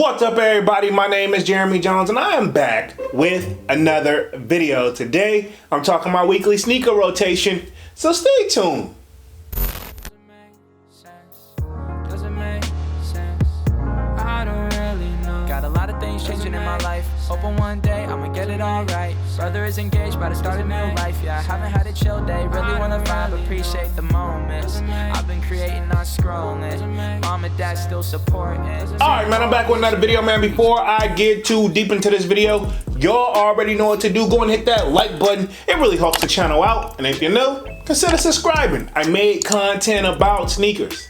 What's up, everybody? My name is Jeremy Jones and I am back with another video. Today I'm talking my weekly sneaker rotation, so stay tuned. Got a lot of things changing in my life. Hoping one day I'ma get it all right. Brother is engaged, about to start a new life. Yeah, I haven't had a chill day. Really wanna vibe, appreciate the moments. I've been creating, not scrolling. Mom and dad still supporting. Alright, man, I'm back with another video, man. Before I get too deep into this video, y'all already know what to do. Go and hit that like button. It really helps the channel out. And if you're new, consider subscribing. I made content about sneakers.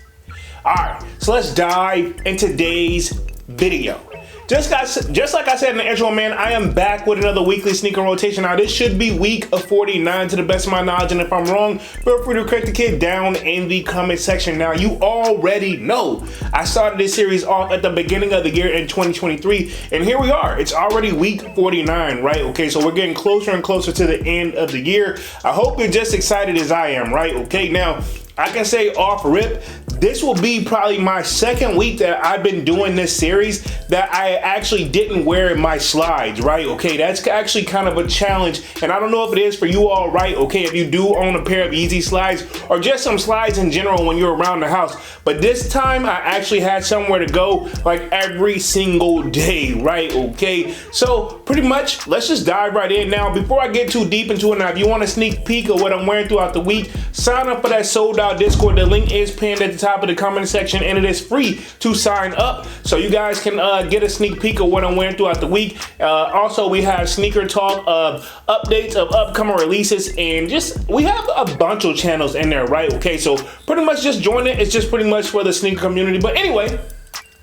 Alright, so let's dive into today's video. Just like I said in the intro, man, I am back with another weekly sneaker rotation. Now, this should be week of 49 to the best of my knowledge, and if I'm wrong, feel free to correct the kid down in the comment section. Now, you already know I started this series off at the beginning of the year in 2023, and here we are. It's already week 49, right? Okay, so we're getting closer and closer to the end of the year. I hope you're just excited as I am, right? Okay, now, I can say off rip, this will be probably my second week that I've been doing this series that I actually didn't wear my slides, right? Okay, that's actually kind of a challenge, and I don't know if it is for you all, right? Okay, if you do own a pair of YEEZY slides or just some slides in general when you're around the house, but this time I actually had somewhere to go like every single day, right? Okay, so pretty much let's just dive right in. Now, before I get too deep into it, now if you want a sneak peek of what I'm wearing throughout the week, sign up for that sold out Discord. The link is pinned at the top of the comment section, and it is free to sign up, so you guys can get a sneak peek of what I'm wearing throughout the week. Also, we have sneaker talk of updates of upcoming releases, and just we have a bunch of channels in there, right? Okay, so pretty much just join it. It's just pretty much for the sneaker community. But anyway,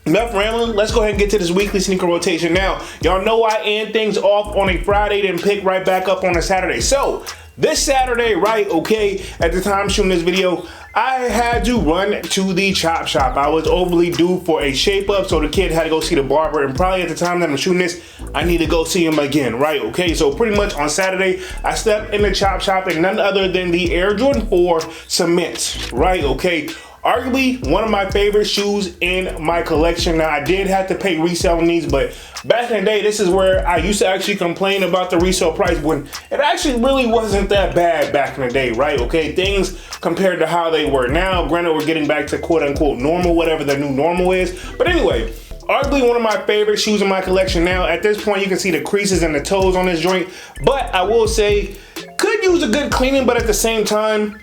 enough rambling, let's go ahead and get to this weekly sneaker rotation. Now, y'all know I end things off on a Friday, then pick right back up on a Saturday. So this Saturday, right, okay, at the time shooting this video, I had to run to the chop shop. I was overly due for a shape up, so the kid had to go see the barber, and probably at the time that I'm shooting this, I need to go see him again, right? Okay, so pretty much on Saturday, I stepped in the chop shop, and none other than the Air Jordan 4 Cement, right? Okay, arguably one of my favorite shoes in my collection. Now, I did have to pay resale on these, but back in the day, this is where I used to actually complain about the resale price when it actually really wasn't that bad back in the day, right? Okay, things compared to how they were now. Granted, we're getting back to quote unquote normal, whatever the new normal is. But anyway, arguably one of my favorite shoes in my collection now. At this point, you can see the creases and the toes on this joint, but I will say, could use a good cleaning, but at the same time,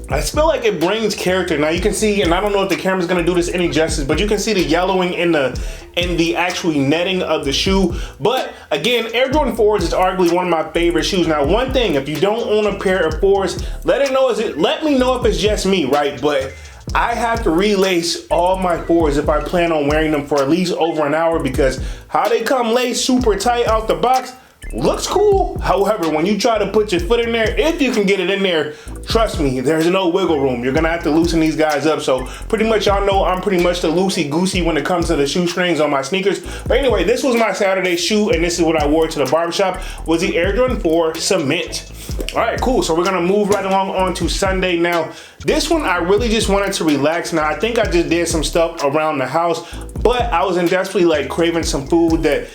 I feel like it brings character. Now you can see, and I don't know if the camera's gonna do this any justice, but you can see the yellowing in the actual netting of the shoe. But again, Air Jordan 4s is arguably one of my favorite shoes. Now, one thing, if you don't own a pair of 4s, let me know if it's just me, right? But I have to relace all my 4s if I plan on wearing them for at least over an hour, because how they come laced super tight out the box looks cool. However, when you try to put your foot in there, if you can get it in there, trust me, there's no wiggle room. You're gonna have to loosen these guys up. So pretty much y'all know I'm pretty much the loosey-goosey when it comes to the shoestrings on my sneakers. But anyway, this was my Saturday shoe, and this is what I wore to the barbershop, was the Air Jordan 4 Cement. All right, cool. So we're gonna move right along on to Sunday. Now, this one I really just wanted to relax. Now, I think I just did some stuff around the house, but I was desperately like craving some food that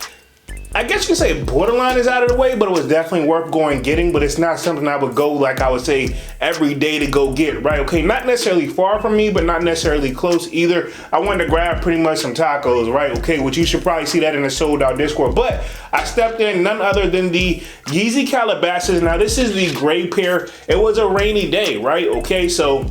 I guess you could say borderline is out of the way, but it was definitely worth going getting. But it's not something I would go, like I would say, every day to go get, right? Okay, not necessarily far from me, but not necessarily close either. I wanted to grab pretty much some tacos, right? Okay, which you should probably see that in the sold out Discord. But I stepped in none other than the YEEZY Calabasas. Now, this is the gray pair. It was a rainy day, right? Okay, so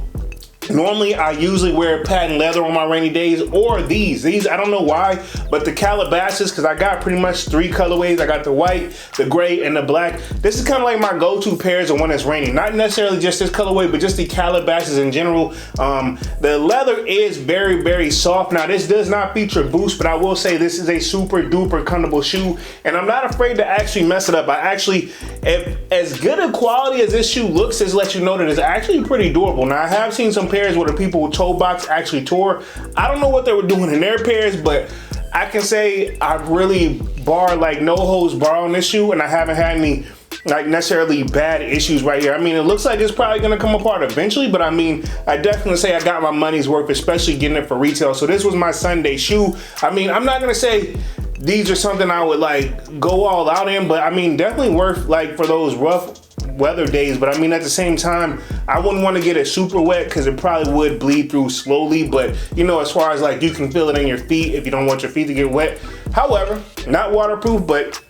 normally I usually wear patent leather on my rainy days, or these I don't know why, but the Calabasas, because I got pretty much 3 colorways. I got the white, the gray, and the black. This is kind of like my go-to pairs of when it's raining. Not necessarily just this colorway, but just the Calabasas in general. The leather is very, very soft. Now, this does not feature boost, but I will say this is a super duper comfortable shoe, and I'm not afraid to actually mess it up. I actually, if as good a quality as this shoe looks, is let you know that it's actually pretty durable. Now, I have seen some pairs where the people with toe box actually tore. I don't know what they were doing in their pairs, but I can say I've really no holds barred on this shoe, and I haven't had any like necessarily bad issues right here. I mean, it looks like it's probably gonna come apart eventually, but I mean, I definitely say I got my money's worth, especially getting it for retail. So this was my Sunday shoe. I mean, I'm not gonna say these are something I would like go all out in, but I mean, definitely worth like for those rough weather days. But I mean, at the same time, I wouldn't want to get it super wet because it probably would bleed through slowly. But you know, as far as like you can feel it in your feet if you don't want your feet to get wet. However, not waterproof, but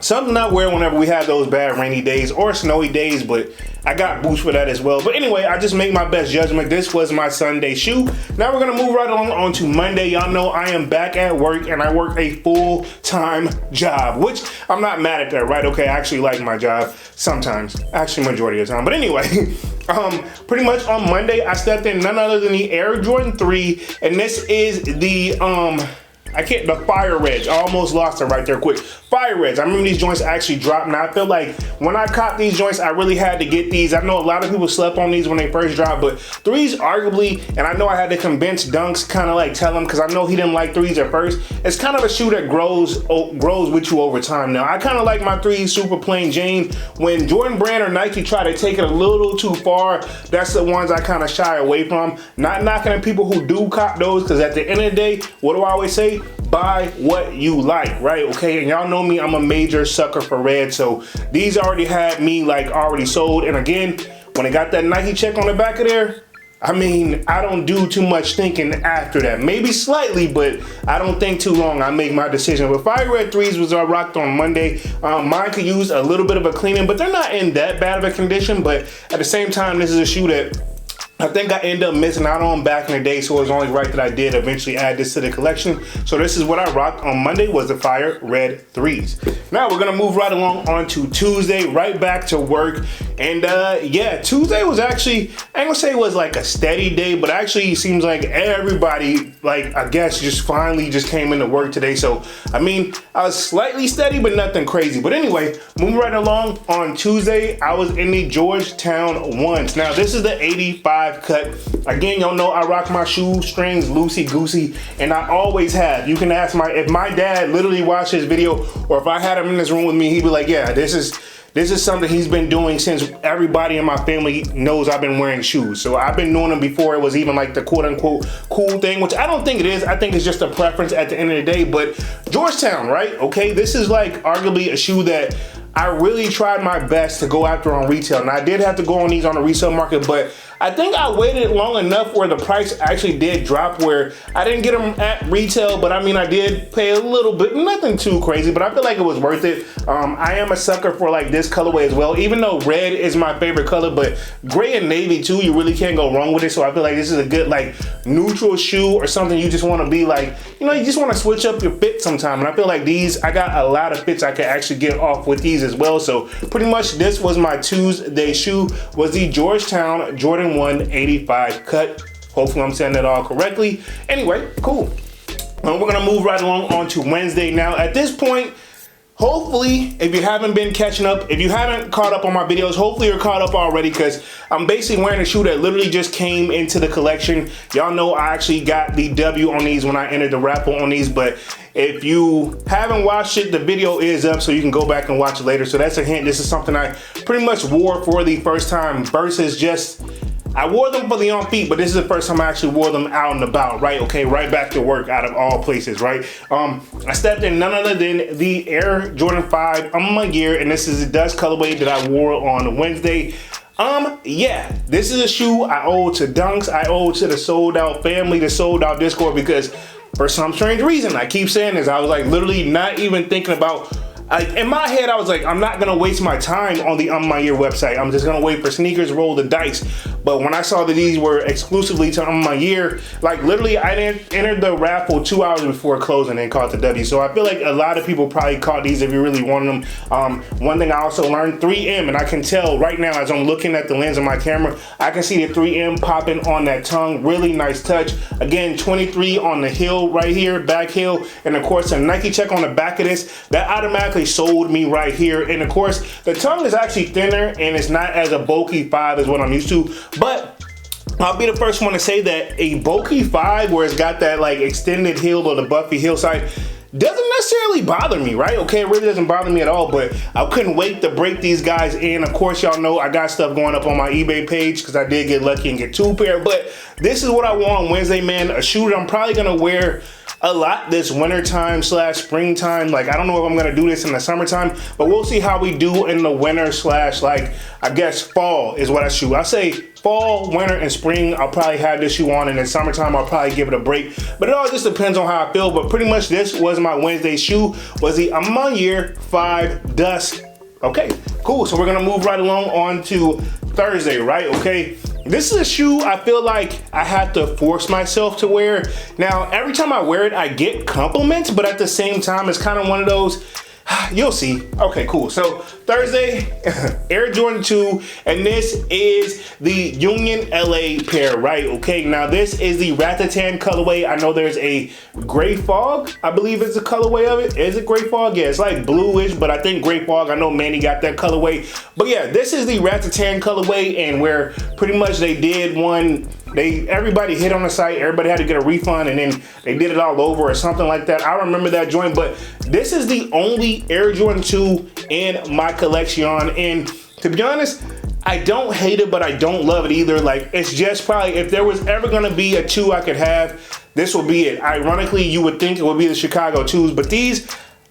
something I wear whenever we have those bad rainy days or snowy days, but I got boots for that as well. But anyway, I just make my best judgment. This was my Sunday shoe. Now we're gonna move right on to Monday. Y'all know I am back at work and I work a full-time job, which I'm not mad at that, right? Okay, I actually like my job sometimes, actually majority of the time. But anyway, pretty much on Monday, I stepped in none other than the Air Jordan 3, and this is the, the Fire Reds. I almost lost it right there quick. Fire Reds. I remember these joints actually dropped. Now I feel like when I caught these joints, I really had to get these. I know a lot of people slept on these when they first dropped, but threes arguably, and I know I had to convince Dunks kind of like tell him, because I know he didn't like threes at first. It's kind of a shoe that grows with you over time. Now I kind of like my threes super plain Jane. When Jordan Brand or Nike try to take it a little too far, that's the ones I kind of shy away from. Not knocking at people who do cop those, because at the end of the day, what do I always say? Buy what you like, right? Okay, and y'all know me, I'm a major sucker for red, so these already had me like already sold. And again, when I got that Nike check on the back of there, I mean, I don't do too much thinking after that. Maybe slightly, but I don't think too long. I make my decision. But Fire Red 3s was rocked on Monday. Mine could use a little bit of a cleaning, but they're not in that bad of a condition. But at the same time, this is a shoe that I think I ended up missing out on back in the day, so it was only right that I did eventually add this to the collection. So this is what I rocked on Monday, was the Fire Red 3s. Now we're gonna move right along on to Tuesday, right back to work. And yeah, Tuesday was actually, I ain't gonna say it was like a steady day, but actually it seems like everybody, like I guess, just finally just came into work today. So, I mean, I was slightly steady, but nothing crazy. But anyway, moving right along, on Tuesday, I was in the Georgetown ones. Now this is the 85 cut. Again, y'all know I rock my shoestrings loosey goosey, and I always have. You can ask if my dad literally watched this video, or if I had him in this room with me, he'd be like, yeah, this is something he's been doing since everybody in my family knows I've been wearing shoes. So I've been doing them before it was even like the quote unquote cool thing, which I don't think it is. I think it's just a preference at the end of the day. But Georgetown, right? Okay, this is like arguably a shoe that I really tried my best to go after on retail. Now I did have to go on these on the resale market, but I think I waited long enough where the price actually did drop, where I didn't get them at retail, but I mean, I did pay a little bit, nothing too crazy, but I feel like it was worth it. I am a sucker for like this colorway as well, even though red is my favorite color, but gray and navy too, you really can't go wrong with it. So I feel like this is a good like neutral shoe, or something you just want to be like, you know, you just want to switch up your fit sometime. And I feel like these, I got a lot of fits I could actually get off with these as well. So pretty much this was my Tuesday shoe, was the Georgetown Jordan 1 85 cut. Hopefully I'm saying that all correctly. Anyway, cool. We're gonna move right along on to Wednesday. Now at this point, hopefully, if you haven't been catching up, if you haven't caught up on my videos, hopefully you're caught up already, because I'm basically wearing a shoe that literally just came into the collection. Y'all know I actually got the W on these when I entered the raffle on these, but if you haven't watched it, the video is up, so you can go back and watch it later. So that's a hint. This is something I pretty much wore for the first time versus just, I wore them for the on feet, but this is the first time I actually wore them out and about, right? Okay, right back to work out of all places, right? I stepped in none other than the Air Jordan 5 on my gear, and this is the dust colorway that I wore on Wednesday. Yeah, this is a shoe I owe to Dunks, I owe to the Sold Out family, the Sold Out Discord, because for some strange reason, I keep saying this, I was like literally not even thinking about, in my head, I was like, I'm not gonna waste my time on the My Year website. I'm just gonna wait for sneakers, roll the dice. But when I saw that these were exclusively to My Year, like literally I entered the raffle 2 hours before closing and caught the W. So I feel like a lot of people probably caught these if you really wanted them. One thing I also learned, 3M, and I can tell right now as I'm looking at the lens of my camera, I can see the 3M popping on that tongue. Really nice touch. Again, 23 on the heel right here, back heel, and of course a Nike check on the back of this. That automatically sold me right here. And of course, the tongue is actually thinner and it's not as a bulky 5 as what I'm used to. But I'll be the first one to say that a bulky 5 where it's got that like extended heel or the Buffy heel side, doesn't necessarily bother me, right? Okay, it really doesn't bother me at all, but I couldn't wait to break these guys in. Of course, y'all know I got stuff going up on my eBay page because I did get lucky and get 2 pair, but this is what I wore on Wednesday, man. A shoe that I'm probably gonna wear a lot this winter time / springtime. Like, I don't know if I'm gonna do this in the summertime, but we'll see how we do in the winter / like, I guess fall is what I shoot. I say fall, winter, and spring, I'll probably have this shoe on, and in summertime, I'll probably give it a break. But it all just depends on how I feel. But pretty much this was my Wednesday shoe, was the Year 5 Dust. Okay, cool. So we're gonna move right along on to Thursday, right? Okay. This is a shoe I feel like I have to force myself to wear. Now, every time I wear it, I get compliments, but at the same time, it's kind of one of those, you'll see. Okay, cool. So Thursday, Air Jordan 2, and this is the Union LA pair, right? Okay, now this is the Ratatan colorway. I know there's a Gray Fog, I believe it's the colorway of it. Is it Gray Fog? Yeah, it's like bluish, but I think Gray Fog, I know Manny got that colorway. But yeah, this is the Ratatan colorway, and where pretty much they did one, everybody hit on the site, everybody had to get a refund, and then they did it all over or something like that. I remember that joint, but this is the only Air Jordan 2 in my collection, and to be honest, I don't hate it, but I don't love it either. Like, it's just probably, if there was ever gonna be a 2 I could have, this will be it. Ironically, you would think it would be the Chicago 2s, but these,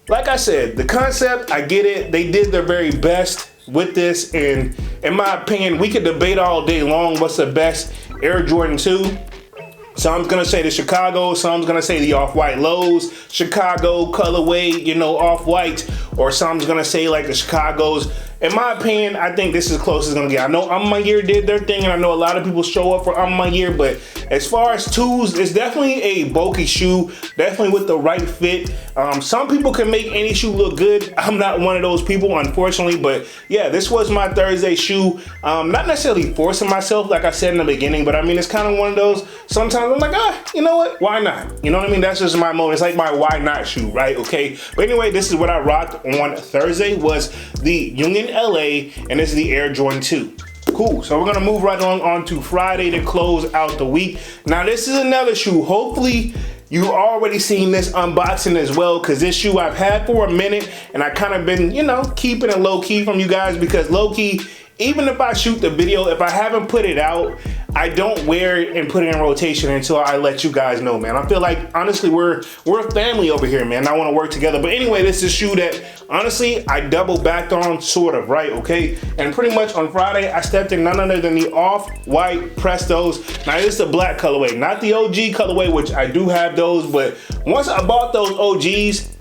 like I said, the concept, I get it. They did their very best with this, and in my opinion, we could debate all day long what's the best Air Jordan 2. Some's gonna say the Chicago, some's gonna say the Off-White Lows, Chicago colorway, you know, Off-White, or some's gonna say like the Chicago's. In my opinion, I think this is as close as it's gonna get. I know Year did their thing, and I know a lot of people show up for Year, but as far as 2s, it's definitely a bulky shoe, definitely with the right fit. Some people can make any shoe look good. I'm not one of those people, unfortunately, but yeah, this was my Thursday shoe. Not necessarily forcing myself, like I said in the beginning, but I mean, it's kind of one of those, sometimes I'm like, you know what, why not? You know what I mean? That's just my moment. It's like my why not shoe, right? Okay, but anyway, this is what I rocked on Thursday, was the Union LA, and this is the Air Jordan 2. Cool, so we're gonna move right on to Friday to close out the week. Now, this is another shoe. Hopefully, you already seen this unboxing as well, because this shoe I've had for a minute, and I kind of been, you know, keeping it low key from you guys, because low key, even if I shoot the video, if I haven't put it out, I don't wear it and put it in rotation until I let you guys know, man. I feel like, honestly, we're a family over here, man. I want to work together. But anyway, this is a shoe that, honestly, I double backed on, sort of, right? Okay, and pretty much on Friday, I stepped in none other than the Off-White Prestos. Now, this is the black colorway, not the OG colorway, which I do have those, but once I bought those OGs,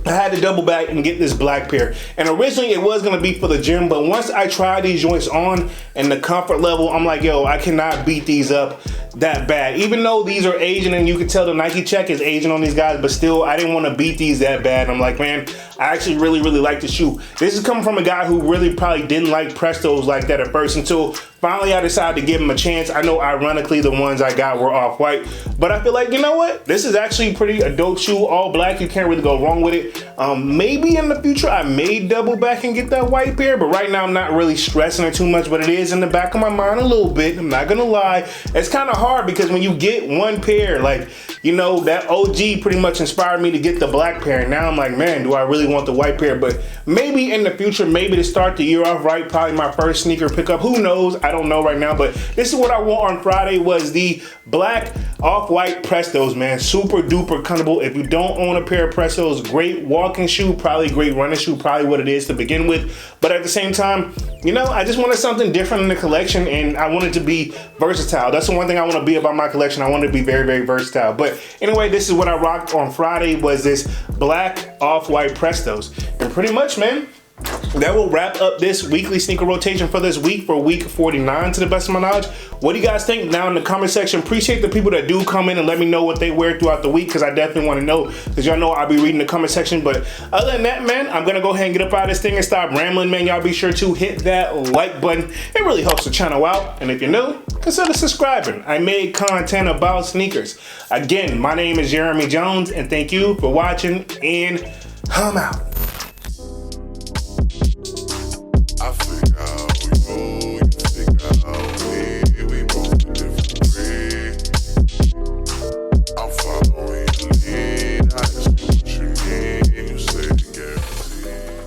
I had to double back and get this black pair. And originally it was gonna be for the gym, but once I tried these joints on and the comfort level, I'm like, yo, I cannot beat these up that bad. Even though these are Asian, and you can tell the Nike check is Asian on these guys, but still, I didn't want to beat these that bad. I'm like, man, I actually really like the shoe. This is coming from a guy who really probably didn't like Prestos like that at first, until finally I decided to give him a chance. I know ironically the ones I got were Off-White, but I feel like, you know what? This is actually pretty a dope shoe, all black. You can't really go wrong with it. Maybe in the future I may double back and get that white pair, but right now I'm not really stressing it too much, but it is in the back of my mind a little bit. I'm not gonna lie. It's kind of hard because when you get one pair, like, you know, that OG pretty much inspired me to get the black pair. And now I'm like, man, do I really want the white pair? But maybe in the future, maybe to start the year off right, probably my first sneaker pickup. Who knows? I don't know right now, but this is what I wore on Friday, was the black Off-White Prestos, man. Super duper comfortable. If you don't own a pair of Prestos, great walking shoe, probably great running shoe, probably what it is to begin with. But at the same time, you know, I just wanted something different in the collection, and I wanted to be versatile. That's the one thing I want to be about my collection. I want to be very versatile. But anyway, this is what I rocked on Friday, was this black Off-White Prestos. And pretty much, man, that will wrap up this weekly sneaker rotation for this week, for week 49 to the best of my knowledge. What do you guys think down in the comment section? Appreciate the people that do come in and let me know what they wear throughout the week, because I definitely want to know, because y'all know I'll be reading the comment section. But other than that, man, I'm gonna go ahead and get up out of this thing and stop rambling, man. Y'all be sure to hit that like button. It really helps the channel out, and if you're new, consider subscribing. I made content about sneakers. Again, my name is Jeremy Jones, and thank you for watching, and I'm out.